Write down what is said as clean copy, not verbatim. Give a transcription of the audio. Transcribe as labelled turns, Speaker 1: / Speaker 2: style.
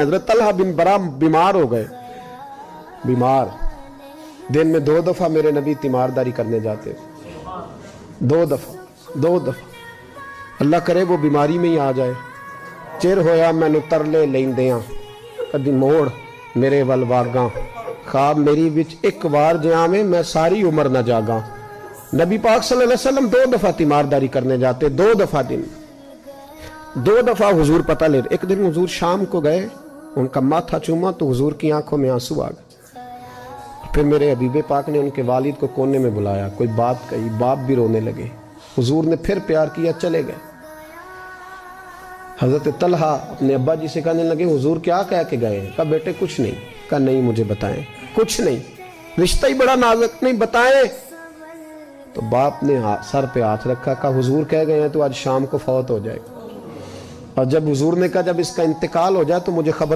Speaker 1: حضرت طلحہ بن برا بیمار ہو گئے، بیمار، دن میں 2 دفعہ میرے نبی تیمارداری کرنے جاتے، 2 دفعہ، اللہ کرے وہ بیماری میں ہی آ جائے۔ چر ہویا مینو ترلے لیندیاں، کدی موڑ میرے ول واگاں، خواب میری وچ ایک وار جہاں میں ساری عمر نہ جاگاں۔ نبی پاک صلی اللہ علیہ وسلم 2 دفعہ تیمارداری کرنے جاتے، 2 دفعہ دن، 2 دفعہ حضور پتہ لے۔ ایک دن حضور شام کو گئے، ان کا ماتھا چوما تو حضور کی آنکھوں میں آنسو آ گئے۔ پھر میرے حبیب پاک نے ان کے والد کو کونے میں بلایا، کوئی بات کہی، باپ بھی رونے لگے، حضور نے پھر پیار کیا، چلے گئے۔ حضرت طلحہ اپنے ابا جی سے کہنے لگے حضور کیا کہہ کے گئے ہیں؟ کہا بیٹے کچھ نہیں۔ کہا نہیں مجھے بتائیں، کچھ نہیں، رشتہ ہی بڑا نازک، نہیں بتائیں۔ تو باپ نے سر پہ ہاتھ رکھا، کہا حضور کہہ گئے ہیں تو آج شام کو فوت ہو جائے گا، اور جب حضور نے کہا جب اس کا انتقال ہو جائے تو مجھے خبر